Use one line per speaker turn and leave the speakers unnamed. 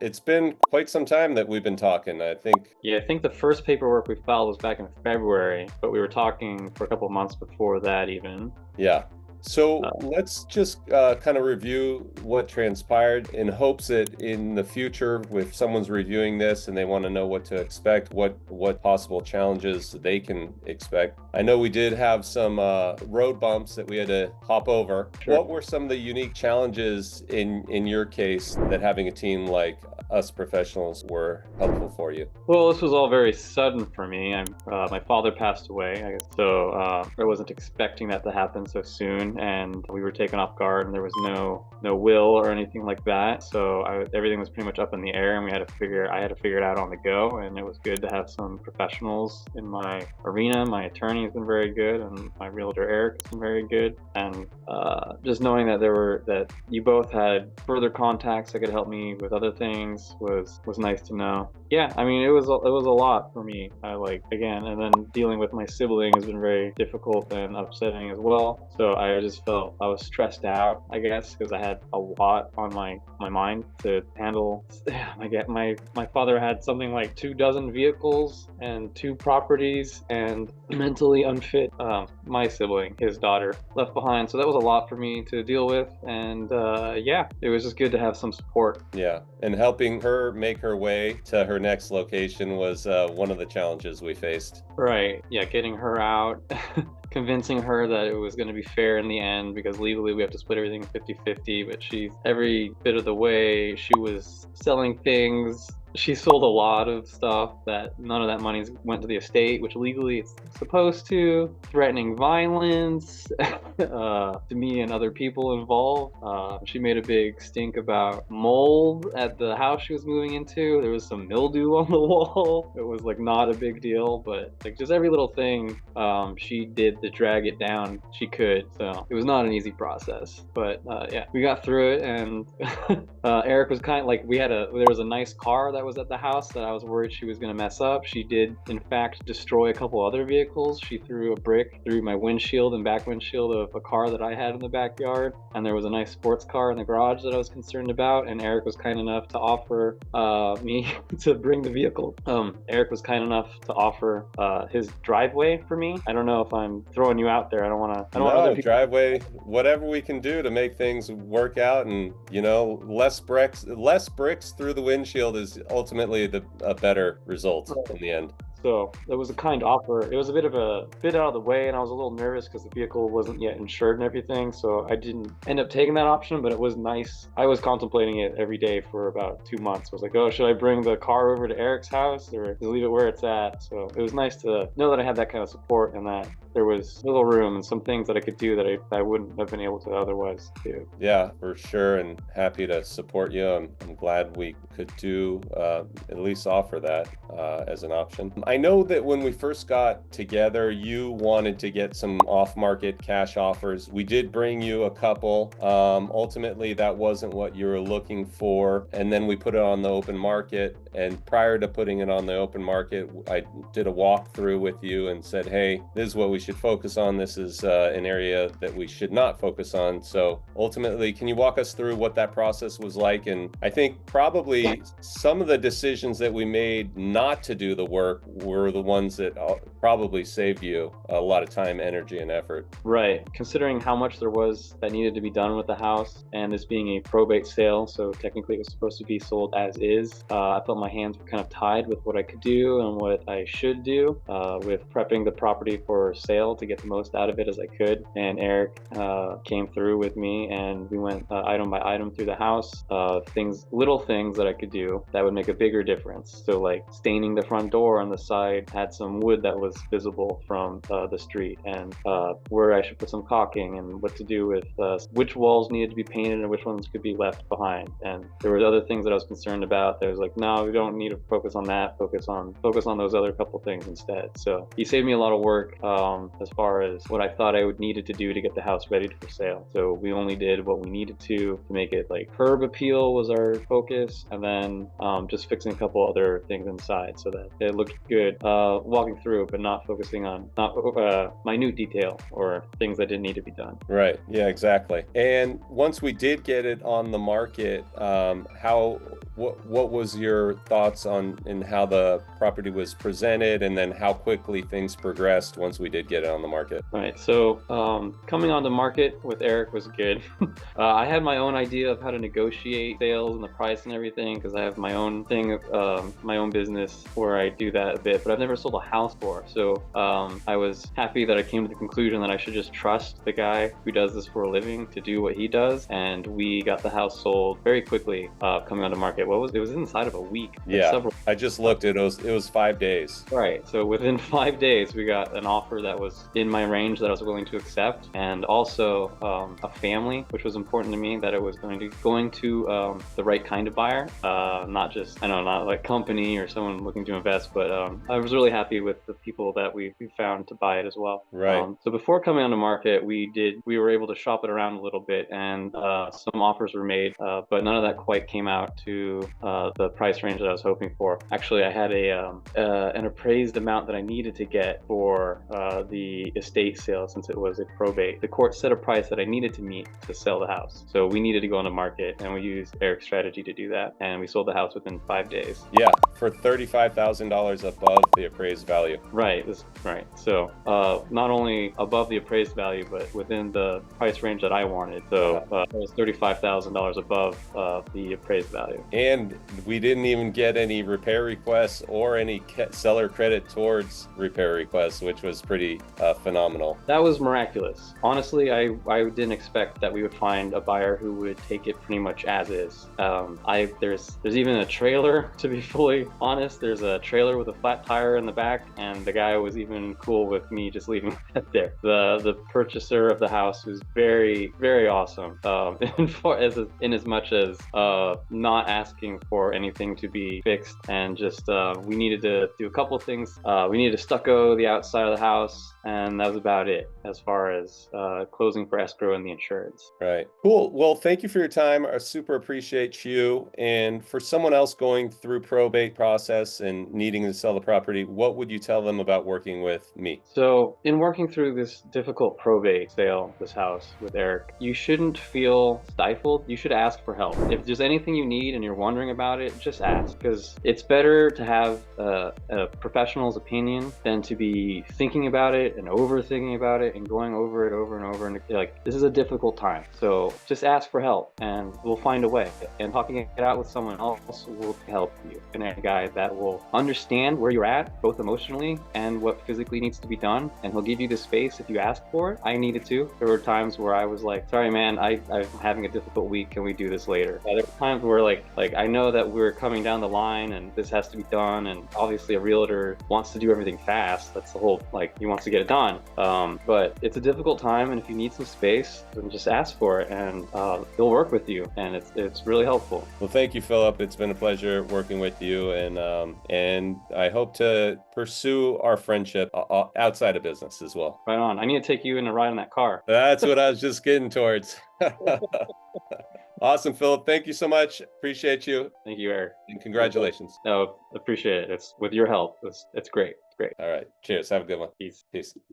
It's been quite some time that we've been talking. I think,
Yeah, I think the first paperwork we filed was back in February, but we were talking for a couple of months before that even.
yeah. So
Uh,
let's just kind of review what transpired in hopes that in the future, if someone's reviewing this and they want to know what to expect, what possible challenges they can expect. I know we did have some road bumps that we had to hop over.
sure.
What were some of the unique challenges in your case that having a team like us professionals were helpful for you?
Well, this was all very sudden for me. My father passed away, I guess, so I wasn't expecting that to happen so soon, and we were taken off guard, and there was no will or anything like that. So everything was pretty much up in the air, and I had to figure it out on the go. And it was good to have some professionals in my arena. My attorney has been very good, and my realtor Erik has been very good. And just knowing that you both had further contacts that could help me with other things was nice to know. Yeah, I mean, it was a lot for me. I like again, and then dealing with my sibling has been very difficult and upsetting as well. So I just felt I was stressed out, I guess, because I had a lot on my mind to handle. My father had something like 2 dozen vehicles and 2 properties, and mentally unfit my sibling, his daughter, left behind. So that was a lot for me to deal with, and yeah, it was just good to have some support.
Yeah, and helping her make her way to her next location was one of the challenges we faced.
Right. Yeah, getting her out, convincing her that it was going to be fair in the end because legally we have to split everything 50-50, but every bit of the way she was selling things. She sold a lot of stuff that none of that money went to the estate, which legally it's supposed to, threatening violence to me and other people involved. She made a big stink about mold at the house she was moving into. There was some mildew on the wall. It was like not a big deal, but like just every little thing she did to drag it down, she could. So it was not an easy process, but yeah, we got through it. And Erik was kind of like, there was a nice car that was at the house that I was worried she was going to mess up. She did, in fact, destroy a couple other vehicles. She threw a brick through my windshield and back windshield of a car that I had in the backyard. And there was a nice sports car in the garage that I was concerned about. And Erik was kind enough to offer me to bring the vehicle. Erik was kind enough to offer his driveway for me. I don't know if I'm throwing you out there. I don't want other
No,
people.
driveway, whatever we can do to make things work out, and less bricks through the windshield is ultimately a better result in the end.
So it was a kind offer. It was a bit out of the way, and I was a little nervous because the vehicle wasn't yet insured and everything. So I didn't end up taking that option, but it was nice. I was contemplating it every day for about 2 months. I was like, oh, should I bring the car over to Erik's house or just leave it where it's at? So it was nice to know that I had that kind of support and that there was little room and some things that I could do that I wouldn't have been able to otherwise do.
Yeah, for sure, and happy to support you. I'm glad we could do at least offer that as an option. I know that when we first got together, you wanted to get some off-market cash offers. We did bring you a couple. Ultimately, that wasn't what you were looking for, and then we put it on the open market. And prior to putting it on the open market, I did a walkthrough with you and said, hey, this is what we should focus on. This is an area that we should not focus on. So ultimately, can you walk us through what that process was like? And I think probably some of the decisions that we made not to do the work were the ones that probably saved you a lot of time, energy, and effort.
Right. Considering how much there was that needed to be done with the house, and this being a probate sale, so technically it was supposed to be sold as is, I felt my hands were kind of tied with what I could do and what I should do with prepping the property for sale to get the most out of it as I could. And Erik came through with me, and we went item by item through the house, little things that I could do that would make a bigger difference. So like staining the front door on the side had some wood that was visible from the street, and where I should put some caulking, and what to do with which walls needed to be painted and which ones could be left behind. And there were other things that I was concerned about. There was like, no, we don't need to focus on that. Focus on those other couple things instead. So he saved me a lot of work as far as what I thought I would needed to do to get the house ready for sale. So we only did what we needed to make it like curb appeal was our focus, and then just fixing a couple other things inside so that it looked good walking through, but not focusing on minute detail or things that didn't need to be done.
Right. Yeah, exactly. And once we did get it on the market, how what was your thoughts on in how the property was presented, and then how quickly things progressed once we did get it on the market?
Right. So coming on the market with Erik was good. I had my own idea of how to negotiate sales and the price and everything because I have my own thing, my own business where I do that a bit, but I've never sold a house before. So I was happy that I came to the conclusion that I should just trust the guy who does this for a living to do what he does. And we got the house sold very quickly coming on the market. It was inside of a week.
Yeah, I just looked. It was 5 days.
Right. So within 5 days, we got an offer that was in my range that I was willing to accept, and also a family, which was important to me, that it was going to the right kind of buyer, not just not like company or someone looking to invest, but I was really happy with the people that we found to buy it as well.
Right.
So before coming on the market, we were able to shop it around a little bit, and some offers were made, but none of that quite came out to the price range that I was hoping for. Actually, I had an appraised amount that I needed to get for the estate sale, since it was a probate. The court set a price that I needed to meet to sell the house. So we needed to go on the market, and we used Erik's strategy to do that. And we sold the house within 5 days.
Yeah, for $35,000 above the appraised value.
Right, right. So not only above the appraised value, but within the price range that I wanted. So it was $35,000 above the appraised value.
And we didn't even get any repair requests or any seller credit towards repair requests, which was pretty phenomenal.
That was miraculous. Honestly, I didn't expect that we would find a buyer who would take it pretty much as is. There's even a trailer, to be fully honest. There's a trailer with a flat tire in the back, and the guy was even cool with me just leaving that there. The purchaser of the house was very, very awesome. In as much as not asking for anything to be fixed, and just we needed to do a couple of things. We needed to stucco the outside of the house, and that was about it as far as closing for escrow and the insurance.
Right. Cool. Well, thank you for your time. I super appreciate you. And for someone else going through probate process and needing to sell the property, what would you tell them about working with me?
So in working through this difficult probate sale, this house with Erik, you shouldn't feel stifled. You should ask for help. If there's anything you need and you're wondering about it, just ask, because it's better to have a professional's opinion than to be thinking about it and overthinking about it and going over it over and over. And like, this is a difficult time. So just ask for help and we'll find a way. And talking it out with someone else will help you. And a guy that will understand where you're at, both emotionally and what physically needs to be done. And he'll give you the space if you ask for it. I needed to. There were times where I was like, sorry, man, I'm having a difficult week. Can we do this later? There were times where like I know that we're coming down the line and this has to be done. And obviously a realtor wants to do everything fast. That's the whole, he wants to get it done. But it's a difficult time, and if you need some space, then just ask for it, and they'll work with you, and it's really helpful.
Well, thank you, Philip. It's been a pleasure working with you, and I hope to pursue our friendship outside of business as well.
Right on. I need to take you in a ride in that car.
That's what I was just getting towards. Awesome, Philip. Thank you so much. Appreciate you.
Thank you, Erik.
And congratulations.
No, appreciate it. It's with your help. It's great. It's great.
All right. Cheers. Have a good one.
Peace.
Peace.